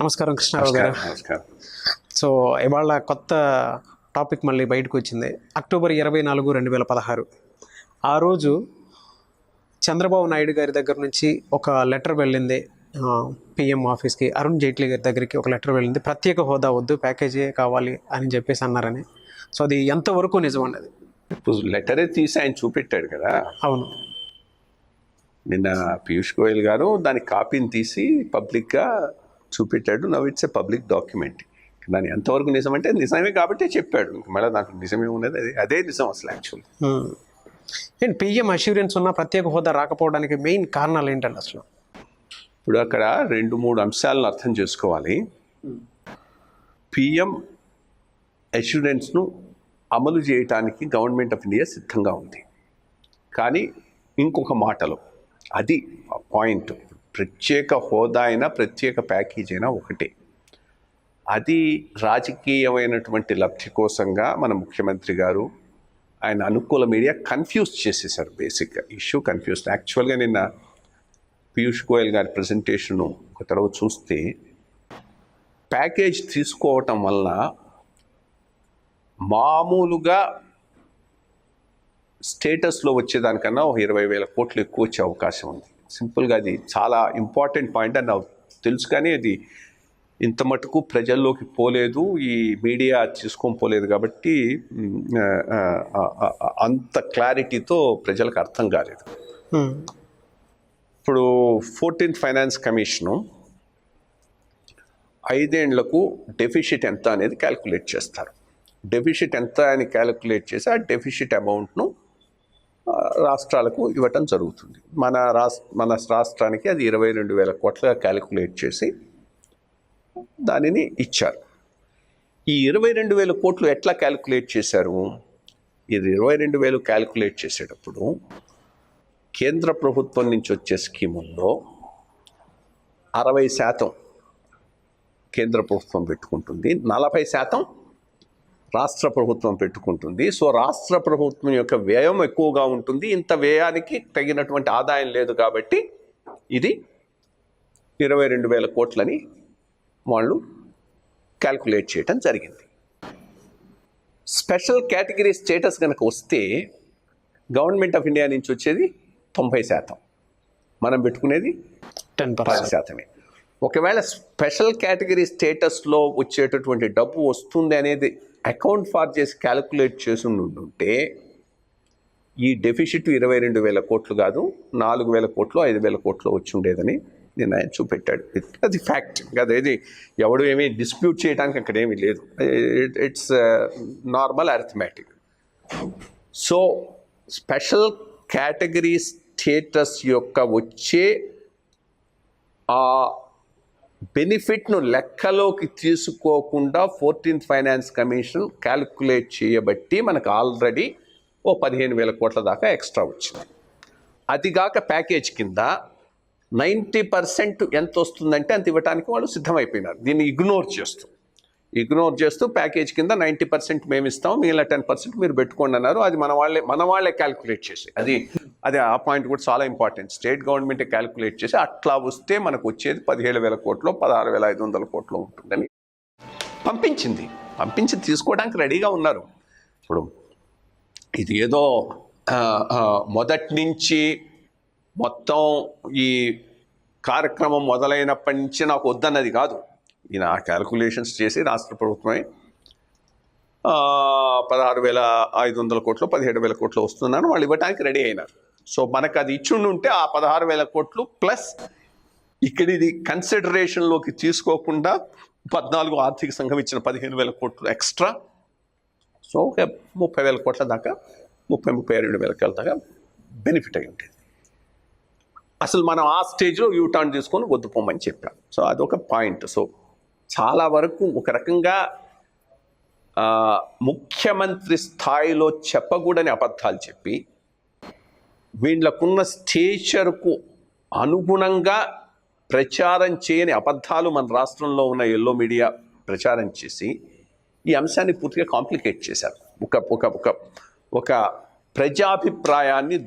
నమస్కారం కృష్ణారావు గారు. నమస్కారం. సో ఇవాళ కొత్త టాపిక్ మళ్ళీ బయటకు వచ్చింది. అక్టోబర్ 24, 2016 ఆ రోజు చంద్రబాబు నాయుడు గారి దగ్గర నుంచి ఒక లెటర్ వెళ్ళింది పిఎం ఆఫీస్కి. అరుణ్ జైట్లీ గారి దగ్గరికి ఒక లెటర్ వెళ్ళింది, ప్రత్యేక హోదా వద్దు, ప్యాకేజీ కావాలి అని చెప్పేసి అన్నారని. సో అది ఎంతవరకు నిజం అన్నది లెటరే తీసి ఆయన చూపెట్టాడు కదా. అవును, నిన్న పీయూష్ గోయల్ గారు దాని కాపీని తీసి పబ్లిక్గా చూపెట్టాడు. Now it's a public document. దాని ఎంతవరకు నిజం అంటే నిజమే కాబట్టి చెప్పాడు. ఇంక మళ్ళీ నాకు నిజమే ఉన్నది, అదే నిజం అసలు యాక్చువల్. అండ్ పిఎం అష్యూరెన్స్ ఉన్న ప్రత్యేక హోదా రాకపోవడానికి మెయిన్ కారణాలు ఏంటండి అసలు? ఇప్పుడు అక్కడ 2-3 అంశాలను అర్థం చేసుకోవాలి. పిఎం అష్యూరెన్స్ను అమలు చేయడానికి గవర్నమెంట్ ఆఫ్ ఇండియా సిద్ధంగా ఉంది. కానీ ఇంకొక మాటలో అది పాయింట్, ప్రత్యేక హోదా అయినా ప్రత్యేక ప్యాకేజ్ అయినా ఒకటే. అది రాజకీయమైనటువంటి లబ్ధి కోసంగా మన ముఖ్యమంత్రి గారు ఆయన అనుకూల మీడియా కన్ఫ్యూజ్ చేసేసారు. బేసిక్గా ఇష్యూ కన్ఫ్యూజ్. యాక్చువల్గా నిన్న పీయూష్ గోయల్ గారి ప్రజెంటేషను ఒక తర్వాత చూస్తే ప్యాకేజ్ తీసుకోవటం వలన మామూలుగా స్టేటస్లో వచ్చేదానికన్నా ఒక 20,000 కోట్లు ఎక్కువ వచ్చే అవకాశం ఉంది. సింపుల్గా అది చాలా ఇంపార్టెంట్ పాయింట్ అని నాకు తెలుసు, కానీ అది ఇంత మటుకు ప్రజల్లోకి పోలేదు, ఈ మీడియా తీసుకొని పోలేదు కాబట్టి అంత క్లారిటీతో ప్రజలకు అర్థం కాలేదు. ఇప్పుడు 14th ఫైనాన్స్ కమిషను 5 ఏళ్లకు డెఫిసిట్ ఎంత అనేది క్యాలిక్యులేట్ చేస్తారు. డెఫిసిట్ ఎంత అని క్యాలిక్యులేట్ చేసి ఆ డెఫిసిట్ అమౌంట్ను రాష్ట్రాలకు ఇవ్వటం జరుగుతుంది. మన రాష్ట్రానికి అది 22,000 కోట్లుగా క్యాలిక్యులేట్ చేసి దానిని ఇచ్చారు. ఈ 22,000 కోట్లు ఎట్లా క్యాలిక్యులేట్ చేశారు? ఇది 22,000 క్యాలిక్యులేట్ చేసేటప్పుడు కేంద్ర ప్రభుత్వం నుంచి వచ్చే స్కీముల్లో 60% కేంద్ర ప్రభుత్వం పెట్టుకుంటుంది, 40% రాష్ట్ర ప్రభుత్వం పెట్టుకుంటుంది. సో రాష్ట్ర ప్రభుత్వం యొక్క వ్యయం ఎక్కువగా ఉంటుంది. ఇంత వ్యయానికి తగినటువంటి ఆదాయం లేదు కాబట్టి ఇది 22,000 కోట్లని వాళ్ళు క్యాల్కులేట్ చేయటం జరిగింది. స్పెషల్ కేటగిరీ స్టేటస్ కనుక వస్తే గవర్నమెంట్ ఆఫ్ ఇండియా నుంచి వచ్చేది 90%, మనం పెట్టుకునేది 10%. ఒకవేళ స్పెషల్ కేటగిరీ స్టేటస్లో వచ్చేటటువంటి డబ్బు వస్తుంది అనేది అకౌంట్ ఫార్ చేసి క్యాలిక్యులేట్ చేసి ఉంటే ఈ డెఫిసిట్ 22,000 కోట్లు కాదు, 4,000 కోట్లు 5,000 కోట్లు వచ్చి ఉండేదని నేను ఆయన చూపెట్టాడు. అది ఫ్యాక్ట్. అదేది ఎవడు ఏమీ డిస్ప్యూట్ చేయడానికి అక్కడ ఏమీ లేదు. It's normal arithmetic. So special category status యొక్క వచ్చే ఆ బెనిఫిట్ను లెక్కలోకి తీసుకోకుండా 14th ఫైనాన్స్ కమిషన్ క్యాలిక్యులేట్ చేయబట్టి మనకు ఆల్రెడీ 15,000 కోట్ల దాకా ఎక్స్ట్రా వచ్చింది. అదిగాక ప్యాకేజ్ కింద 90% ఎంత వస్తుందంటే అంత ఇవ్వడానికి వాళ్ళు సిద్ధమైపోయినారు. దీన్ని ఇగ్నోర్ చేస్తూ ప్యాకేజ్ కింద 90% మేము ఇస్తాం, మిగిలిన 10% మీరు పెట్టుకోండి అన్నారు. అది మన వాళ్ళే క్యాలిక్యులేట్ చేసి అది ఆ పాయింట్ కూడా చాలా ఇంపార్టెంట్. స్టేట్ గవర్నమెంటే క్యాలిక్యులేట్ చేసి అట్లా వస్తే మనకు వచ్చేది 17,000 కోట్లు 16,500 కోట్లు ఉంటుందని పంపించి తీసుకోవడానికి రెడీగా ఉన్నారు. ఇప్పుడు ఇది ఏదో మొదటి నుంచి మొత్తం ఈ కార్యక్రమం మొదలైనప్పటి నుంచి నాకు వద్దన్నది కాదు. ఈయన క్యాల్కులేషన్స్ చేసి రాష్ట్ర ప్రభుత్వమే 16,500 కోట్లు 17,000 కోట్లు వస్తున్నాను వాళ్ళు ఇవ్వడానికి రెడీ అయినారు. సో మనకు అది ఇచ్చిండుంటే ఆ 16,000 కోట్లు ప్లస్ ఇక్కడ ఇది కన్సిడరేషన్లోకి తీసుకోకుండా 14 ఆర్థిక సంఘం ఇచ్చిన 15,000 కోట్లు ఎక్స్ట్రా. సో 30,000 కోట్ల దాకా 32,000 కోట్ల దాకా బెనిఫిట్ అయి ఉంటుంది. అసలు మనం ఆ స్టేజ్లో యూటర్న్ తీసుకొని వద్దుపోమని చెప్పాం. సో అదొక పాయింట్. సో చాలా వరకు ఒక రకంగా ముఖ్యమంత్రి స్థాయిలో చెప్పకూడని అబద్ధాలు చెప్పి వీళ్ళకున్న స్టేచర్కు అనుగుణంగా ప్రచారం చేయని అబద్ధాలు మన రాష్ట్రంలో ఉన్న ఎల్లో మీడియా ప్రచారం చేసి ఈ అంశాన్ని పూర్తిగా కాంప్లికేట్ చేశారు. ఒక ప్రజాభిప్రాయాన్ని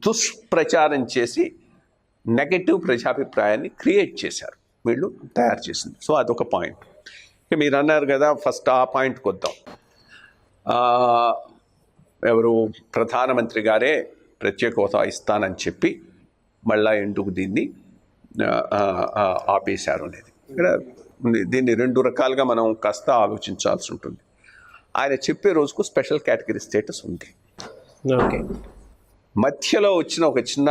దుష్ప్రచారం చేసి నెగటివ్ ప్రజాభిప్రాయాన్ని క్రియేట్ చేశారు. వీళ్ళు తయారు చేసింది. సో అదొక పాయింట్. ఇక మీరు అన్నారు కదా, ఫస్ట్ ఆ పాయింట్కి వద్దాం. ఎవరు ప్రధానమంత్రి గారే ప్రత్యేక హోదా ఇస్తానని చెప్పి మళ్ళా ఎందుకు దీన్ని ఆపేశారు అనేది ఇక్కడ దీన్ని రెండు రకాలుగా మనం కాస్త ఆలోచించాల్సి ఉంటుంది. ఆయన చెప్పే రోజుకు స్పెషల్ కేటగిరీ స్టేటస్ ఉంది. ఓకే. మధ్యలో వచ్చిన ఒక చిన్న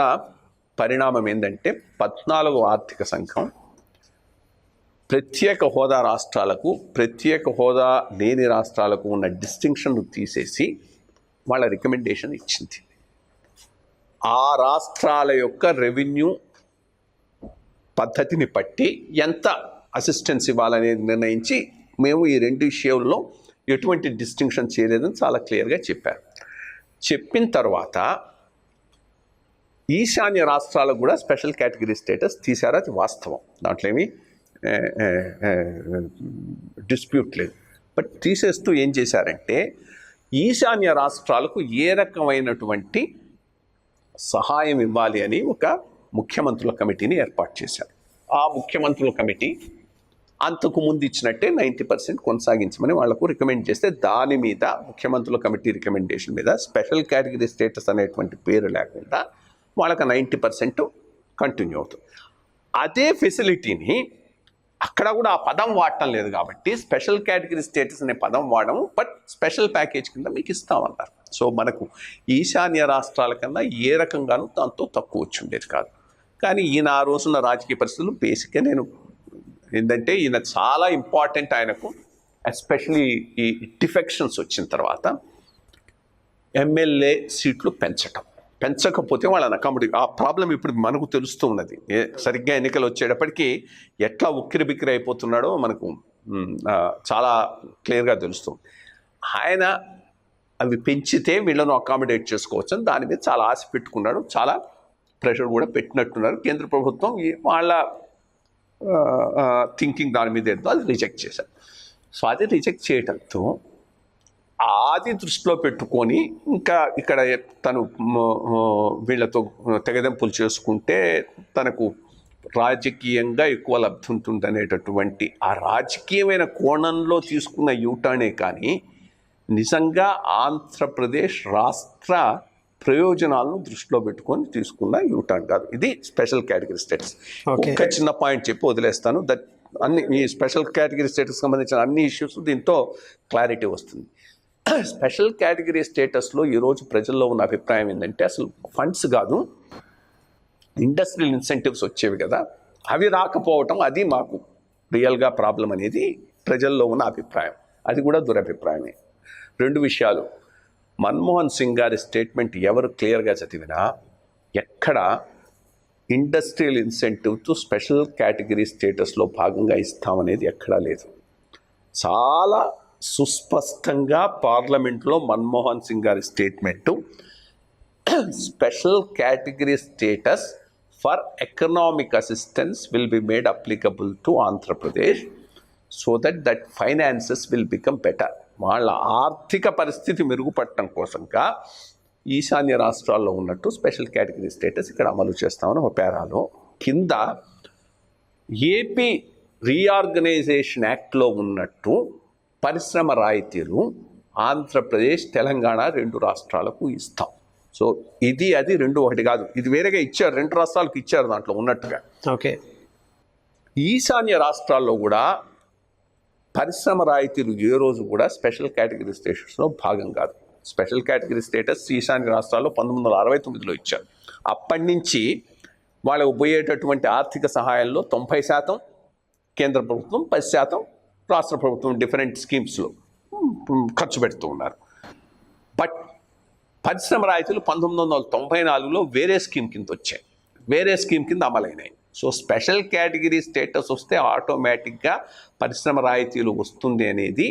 పరిణామం ఏంటంటే 14వ ఆర్థిక సంఘం ప్రత్యేక హోదా రాష్ట్రాలకు, ప్రత్యేక హోదా లేని రాష్ట్రాలకు ఉన్న డిస్టింక్షన్ తీసేసి వాళ్ళ రికమెండేషన్ ఇచ్చింది. ఆ రాష్ట్రాల యొక్క రెవెన్యూ పద్ధతిని బట్టి ఎంత అసిస్టెన్స్ ఇవ్వాలనేది నిర్ణయించి మేము ఈ రెండు విషయంలో ఎటువంటి డిస్టింక్షన్ చేయలేదని చాలా క్లియర్గా చెప్పారు. చెప్పిన తర్వాత ఈశాన్య రాష్ట్రాలకు కూడా స్పెషల్ కేటగిరీ స్టేటస్ తీశారు. అది వాస్తవం, దాంట్లో ఏమీ డిస్ప్యూట్ లేదు. బట్ తీసేస్తూ ఏం చేశారంటే ఈశాన్య రాష్ట్రాలకు ఏ రకమైనటువంటి సహాయం ఇవ్వాలి అని ఒక ముఖ్యమంత్రుల కమిటీని ఏర్పాటు చేశారు. ఆ ముఖ్యమంత్రుల కమిటీ అంతకు ముందు ఇచ్చినట్టే 90% కొనసాగించమని వాళ్లకు రికమెండ్ చేస్తే దాని మీద ముఖ్యమంత్రుల కమిటీ రికమెండేషన్ మీద స్పెషల్ కేటగిరీ స్టేటస్ అనేటువంటి పేరు లేకుండా వాళ్ళకి 90% కంటిన్యూ అవుతుంది. అదే ఫెసిలిటీని అక్కడ కూడా ఆ పదం వాడటం లేదు కాబట్టి స్పెషల్ కేటగిరీ స్టేటస్ అనే పదం వాడము, బట్ స్పెషల్ ప్యాకేజ్ కింద మీకు ఇస్తామన్నారు. సో మనకు ఈశాన్య రాష్ట్రాల కన్నా ఏ రకంగానూ దాంతో తక్కువ వచ్చి ఉండేది కాదు. కానీ ఈయన ఆ రోజున్న రాజకీయ పరిస్థితులు బేసిక్గా నేను ఏంటంటే ఈయన చాలా ఇంపార్టెంట్, ఆయనకు ఎస్పెషలీ ఈ డిఫెక్షన్స్ వచ్చిన తర్వాత ఎమ్మెల్యే సీట్లు పెంచకపోతే వాళ్ళని అకామిడేట్, ఆ ప్రాబ్లం ఇప్పుడు మనకు తెలుస్తూ ఉన్నది. సరిగ్గా ఎన్నికలు వచ్చేటప్పటికీ ఎట్లా ఉక్కిరి బిక్కిరి అయిపోతున్నాడో మనకు చాలా క్లియర్గా తెలుస్తుంది. ఆయన అవి పెంచితే వీళ్ళను అకామిడేట్ చేసుకోవచ్చు అని దాని మీద చాలా ఆశ పెట్టుకున్నాడు. చాలా ప్రెషర్ కూడా పెట్టినట్టున్నారు. కేంద్ర ప్రభుత్వం వాళ్ళ థింకింగ్ దాని మీద ఏదో అది రిజెక్ట్ చేశారు. సో అది రిజెక్ట్ చేయడంతో అది దృష్టిలో పెట్టుకొని ఇంకా ఇక్కడ తను వీళ్ళతో తెగదెంపులు చేసుకుంటే తనకు రాజకీయంగా ఎక్కువ లబ్ధి ఉంటుందనేటటువంటి ఆ రాజకీయమైన కోణంలో తీసుకున్న యూటర్నే కానీ నిజంగా ఆంధ్రప్రదేశ్ రాష్ట్ర ప్రయోజనాలను దృష్టిలో పెట్టుకొని తీసుకున్న యూటర్న్ కాదు. ఇది స్పెషల్ కేటగిరీ స్టేటస్. ఒక చిన్న పాయింట్ చెప్పి వదిలేస్తాను. అన్ని ఈ స్పెషల్ కేటగిరీ స్టేటస్ సంబంధించిన అన్ని ఇష్యూస్ దీంతో క్లారిటీ వస్తుంది. స్పెషల్ కేటగిరీ స్టేటస్లో ఈరోజు ప్రజల్లో ఉన్న అభిప్రాయం ఏంటంటే అసలు ఫండ్స్ కాదు, ఇండస్ట్రియల్ ఇన్సెంటివ్స్ వచ్చేవి కదా, అవి రాకపోవటం అది మాకు రియల్గా ప్రాబ్లం అనేది ప్రజల్లో ఉన్న అభిప్రాయం. అది కూడా దురభిప్రాయమే. రెండు విషయాలు, మన్మోహన్ సింగ్ గారి స్టేట్మెంట్ ఎవరు క్లియర్గా చదివినా ఎక్కడ ఇండస్ట్రియల్ ఇన్సెంటివ్తో స్పెషల్ కేటగిరీ స్టేటస్లో భాగంగా ఇస్తామనేది ఎక్కడా లేదు. చాలా సుస్పష్టంగా పార్లమెంట్లో మన్మోహన్ సింగ్ గారి statement special category status for economic assistance will be made applicable to Andhra Pradesh so that finances will become better. వాళ్ళ ఆర్థిక పరిస్థితి మెరుగుపడటం కోసంగా ఈశాన్య రాష్ట్రాల్లో ఉన్నట్టు స్పెషల్ కేటగిరీ స్టేటస్ ఇక్కడ అమలు చేస్తామని ఒక పేరాలో కింద ఏపీ రీఆర్గనైజేషన్ యాక్ట్లో ఉన్నట్టు పరిశ్రమ రాయితీలు ఆంధ్రప్రదేశ్ తెలంగాణ రెండు రాష్ట్రాలకు ఇస్తాం. సో ఇది అది రెండు ఒకటి కాదు, ఇది వేరేగా ఇచ్చారు, రెండు రాష్ట్రాలకు ఇచ్చారు దాంట్లో ఉన్నట్టుగా. ఓకే. ఈశాన్య రాష్ట్రాల్లో కూడా పరిశ్రమ రాయితీలు ఏ రోజు కూడా స్పెషల్ కేటగిరీ స్టేటస్లో భాగం కాదు. స్పెషల్ కేటగిరీ స్టేటస్ ఈశాన్య రాష్ట్రాల్లో 1969లో ఇచ్చారు. అప్పటి నుంచి వాళ్ళకు పోయేటటువంటి ఆర్థిక సహాయంలో 90% కేంద్ర ప్రభుత్వం, 10% రాష్ట్ర ప్రభుత్వం డిఫరెంట్ స్కీమ్స్లో ఖర్చు పెడుతూ ఉన్నారు. బట్ పరిశ్రమ రాయితీలు 1994లో వేరే స్కీమ్ కింద వచ్చాయి, వేరే స్కీమ్ కింద అమలైనాయి. సో స్పెషల్ కేటగిరీ స్టేటస్ వస్తే ఆటోమేటిక్గా పరిశ్రమ రాయితీలు వస్తుంది అనేది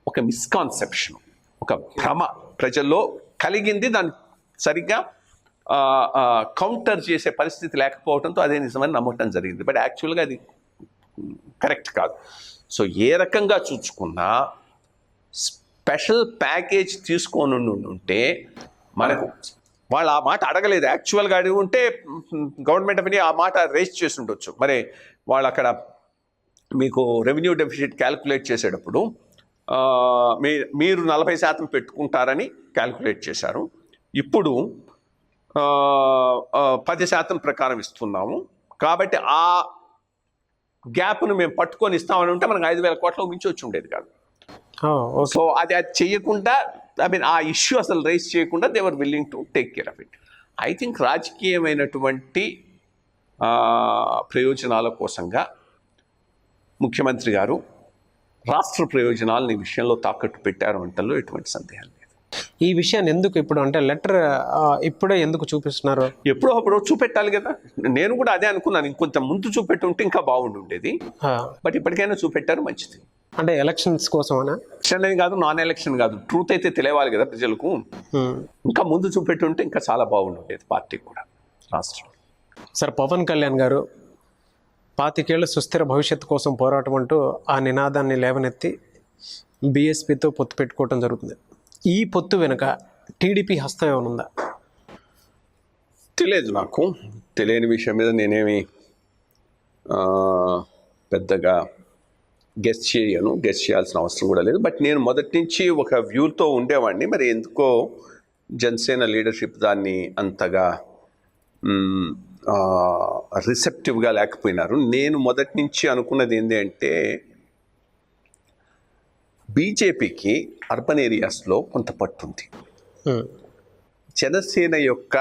ఒక మిస్కాన్సెప్షన్, ఒక భ్రమ ప్రజల్లో కలిగింది. దాన్ని సరిగ్గా కౌంటర్ చేసే పరిస్థితి లేకపోవడంతో అదే నిజమని నమ్మటం జరిగింది. బట్ యాక్చువల్గా అది కరెక్ట్ కాదు. సో ఏ రకంగా చూసుకున్నా స్పెషల్ ప్యాకేజ్ తీసుకొని ఉంటే మనకు వాళ్ళు ఆ మాట అడగలేదు. యాక్చువల్గా అడిగి ఉంటే గవర్నమెంట్ ఆఫ్ ఇండియా ఆ మాట రేస్ చేసి ఉండొచ్చు. మరి వాళ్ళు అక్కడ మీకు రెవెన్యూ డెఫిసిట్ క్యాలిక్యులేట్ చేసేటప్పుడు మీరు 40% పెట్టుకుంటారని క్యాలిక్యులేట్ చేశారు. ఇప్పుడు 10% ప్రకారం ఇస్తున్నాము. కాబట్టి ఆ గ్యాప్ను మేము పట్టుకొని ఇస్తామని ఉంటే మనకు 5,000 కోట్లకు మించి వచ్చి ఉండేది కాదు. సో అది చేయకుండా, ఆ ఇష్యూ అసలు రైజ్ చేయకుండా they were willing to take care of it. I think రాజకీయమైనటువంటి ప్రయోజనాల కోసంగా ముఖ్యమంత్రి గారు రాష్ట్ర ప్రయోజనాలను ఈ విషయంలో తాకట్టు పెట్టారు అంటలో ఎటువంటి సందేహం లేదు. ఈ విషయాన్ని ఎందుకు ఇప్పుడు అంటే లెటర్ ఇప్పుడే ఎందుకు చూపిస్తున్నారు? ఎప్పుడో అప్పుడు చూపెట్టాలి కదా. నేను కూడా అదే అనుకున్నాను, ఇంకొంత ముందు చూపెట్టుంటే ఇంకా బాగుండుండేది. బట్ ఇప్పటికైనా చూపెట్టారు, మంచిది. అంటే ఎలక్షన్స్ కోసమనా? ఎలక్షన్ అని కాదు, నాన్ ఎలక్షన్ కాదు, ట్రూత్ అయితే తెలియాలి కదా ప్రజలకు. ఇంకా ముందు చూపెట్టుంటే ఇంకా చాలా బాగుండేది పార్టీ కూడా, రాష్ట్రం. సార్, పవన్ కళ్యాణ్ గారు 25 ఏళ్ల సుస్థిర భవిష్యత్తు కోసం పోరాటం అంటూ ఆ నినాదాన్ని లేవనెత్తి బీఎస్పీతో పొత్తు పెట్టుకోవటం జరుగుతుంది. ఈ పొత్తు వెనుక టీడీపీ హస్తం ఏమైనా ఉందా? తెలియదు, నాకు తెలియని విషయం మీద నేనేమి పెద్దగా గెస్ చేయాల్సిన అవసరం కూడా లేదు. బట్ నేను మొదటి నుంచి ఒక వ్యూతో ఉండేవాడిని. మరి ఎందుకో జనసేన లీడర్షిప్ దాన్ని అంతగా రిసెప్టివ్గా లేకపోయినారు. నేను మొదటి నుంచి అనుకున్నది ఏంటి అంటే, బీజేపీకి అర్బన్ ఏరియాస్లో కొంత పట్టు ఉంది, జనసేన యొక్క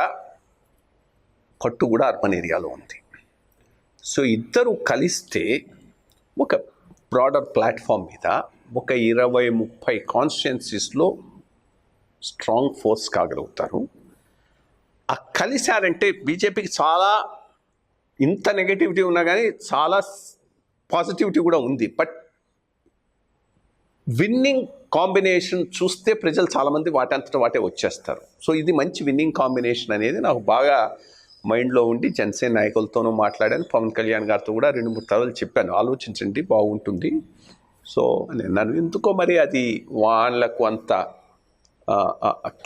పట్టు కూడా అర్బన్ ఏరియాలో ఉంది. సో ఇద్దరు కలిస్తే ఒక బ్రాడర్ ప్లాట్ఫామ్ మీద ఒక 20-30 కాన్స్టిట్యున్సీస్లో స్ట్రాంగ్ ఫోర్స్ కాగలుగుతారు. ఆ కలిశారంటే బీజేపీకి చాలా, ఇంత నెగటివిటీ ఉన్నా కానీ చాలా పాజిటివిటీ కూడా ఉంది. బట్ విన్నింగ్ కాంబినేషన్ చూస్తే ప్రజలు చాలామంది వాటంతట వాటే వచ్చేస్తారు. సో ఇది మంచి విన్నింగ్ కాంబినేషన్ అనేది నాకు బాగా మైండ్లో ఉండి జనసేన నాయకులతోనూ మాట్లాడాను, పవన్ కళ్యాణ్ గారితో కూడా 2-3 సార్లు చెప్పాను, ఆలోచించండి బాగుంటుంది. సో నన్ను ఎందుకో మరి అది వాళ్ళకు అంత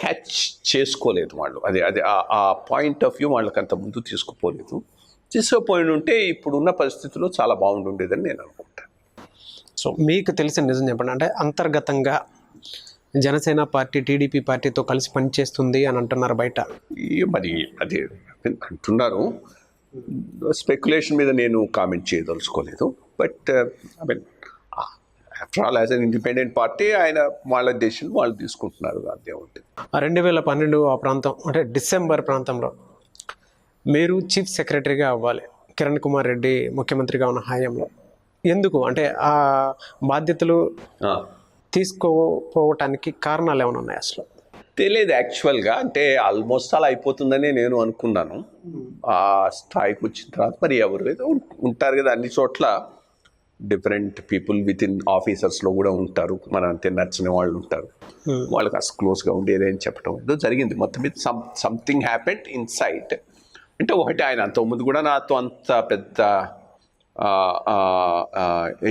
క్యాచ్ చేసుకోలేదు వాళ్ళు. అది ఆ పాయింట్ ఆఫ్ వ్యూ వాళ్ళకి అంత ముందు తీసుకుపోయి ఉంటే ఇప్పుడున్న పరిస్థితుల్లో చాలా బాగుండేదని నేను అనుకుంటాను. సో మీకు తెలిసిన నిజం చెప్పండి, అంటే అంతర్గతంగా జనసేన పార్టీ టీడీపీ పార్టీతో కలిసి పనిచేస్తుంది అని అంటున్నారు బయట. మరి అదే అంటున్నారు, స్పెక్యులేషన్ మీద నేను కామెంట్ చేయదలుచుకోలేదు. But I mean after all as an independent party ఆయన వాళ్ళ డెసిషన్ వాళ్ళు తీసుకుంటున్నారు, అదే ఉంటుంది. 2012 ఆ ప్రాంతం అంటే డిసెంబర్ ప్రాంతంలో మీరు చీఫ్ సెక్రటరీగా అవ్వాలి, కిరణ్ కుమార్ రెడ్డి ముఖ్యమంత్రిగా ఉన్న హయాంలో. ఎందుకు అంటే ఆ బాధ్యతలు తీసుకోపోవటానికి కారణాలు ఏమైనా ఉన్నాయి? అసలు తెలియదు యాక్చువల్గా. అంటే ఆల్మోస్ట్ అలా అయిపోతుందని నేను అనుకున్నాను. ఆ స్థాయికి వచ్చిన తర్వాత మరి ఎవరు ఏదో ఉంటారు కదా, అన్ని చోట్ల డిఫరెంట్ పీపుల్ విత్ ఇన్ ఆఫీసర్స్లో కూడా ఉంటారు, మన అంతే నచ్చిన వాళ్ళు ఉంటారు, వాళ్ళకి అసలు క్లోజ్గా ఉండేది అని చెప్పడం ఏదో జరిగింది. మొత్తం మీద సంథింగ్ హ్యాపెండ్ ఇన్ సైట్. అంటే ఒకటి, ఆయన అంతకుముందు కూడా నాతో అంత పెద్ద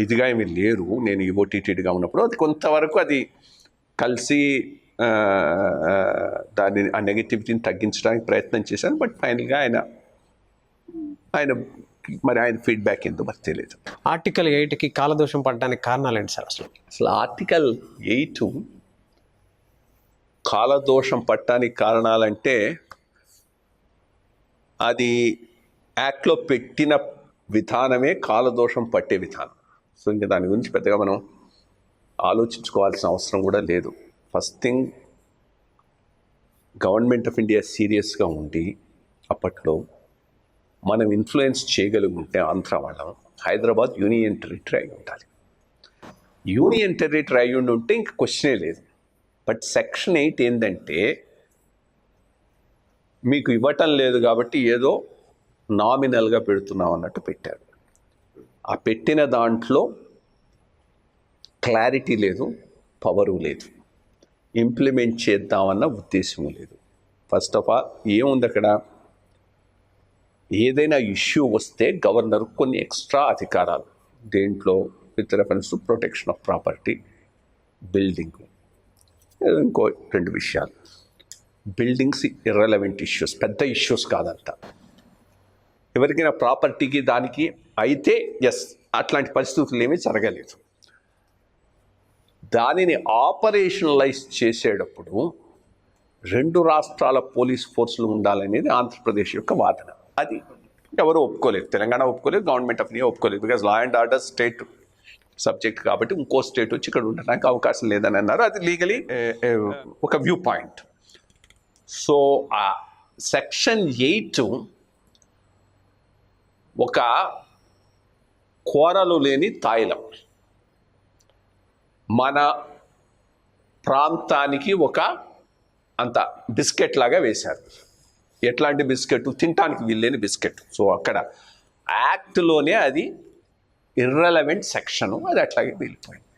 ఇదిగా ఏమీ లేరు నేను ఈఓటీటీగా ఉన్నప్పుడు. అది కొంతవరకు అది కలిసి దాన్ని ఆ నెగటివిటీని తగ్గించడానికి ప్రయత్నం చేశాను. బట్ ఫైనల్గా ఆయన మరి ఆయన ఫీడ్బ్యాక్ ఏందో మరి తెలియదు. ఆర్టికల్ 8కి కాలదోషం పడడానికి కారణాలు ఏంటి సార్? అసలు ఆర్టికల్ 8 కాలదోషం పట్టడానికి కారణాలంటే అది యాక్ట్లో పెట్టిన విధానమే కాలదోషం పట్టే విధానం. సో ఇంకా దాని గురించి పెద్దగా మనం ఆలోచించుకోవాల్సిన అవసరం కూడా లేదు. First thing, government of India సీరియస్గా ఉండి అప్పట్లో మనం ఇన్ఫ్లుయెన్స్ చేయగలిగి ఆంధ్ర వాళ్ళం, హైదరాబాద్ యూనియన్ టెరిటరీ అయి ఉండాలి. యూనియన్ టెరిటరీ అయి ఉంటే ఇంక క్వశ్చనే లేదు. బట్ సెక్షన్ 8 ఏంటంటే మీకు ఇవ్వటం లేదు కాబట్టి ఏదో నామినల్గా పెడుతున్నాం అన్నట్టు పెట్టారు. ఆ పెట్టిన దాంట్లో క్లారిటీ లేదు, పవరు లేదు, ఇంప్లిమెంట్ చేద్దామన్న ఉద్దేశం లేదు. ఫస్ట్ ఆఫ్ ఆల్ ఏముంది అక్కడ, ఏదైనా ఇష్యూ వస్తే గవర్నర్ కొన్ని ఎక్స్ట్రా అధికారాలు, దేంట్లో with reference to protection of property, building, ఇంకో 2 విషయాలు. బిల్డింగ్స్ ఇర్రెలవెంట్ ఇష్యూస్, పెద్ద ఇష్యూస్ కాదంతా. ఎవరికైనా ప్రాపర్టీకి దానికి అయితే ఎస్ అట్లాంటి పరిస్థితులు ఏమీ జరగలేదు. దానిని ఆపరేషనలైజ్ చేసేటప్పుడు 2 రాష్ట్రాల పోలీస్ ఫోర్సులు ఉండాలనేది ఆంధ్రప్రదేశ్ యొక్క వాదన. అది ఎవరు ఒప్పుకోలేదు, తెలంగాణ ఒప్పుకోలేదు, గవర్నమెంట్ ఆఫ్ ఇండియా ఒప్పుకోలేదు. Because law and order state subject కాబట్టి ఇంకో స్టేట్ వచ్చి ఇక్కడ ఉండడానికి అవకాశం లేదని అన్నారు. అది లీగలీ ఒక వ్యూ పాయింట్. సో ఆ సెక్షన్ 8 ఒక కూరలు లేని తాయిలం, మన ప్రాంతానికి ఒక అంత బిస్కెట్ లాగా వేశారు. ఎట్లాంటి బిస్కెట్? తినటానికి వీల్లేని బిస్కెట్. సో అక్కడ యాక్ట్లోనే అది ఇర్రెలవెంట్ సెక్షను, అది అట్లాగే వెళ్ళిపోయింది.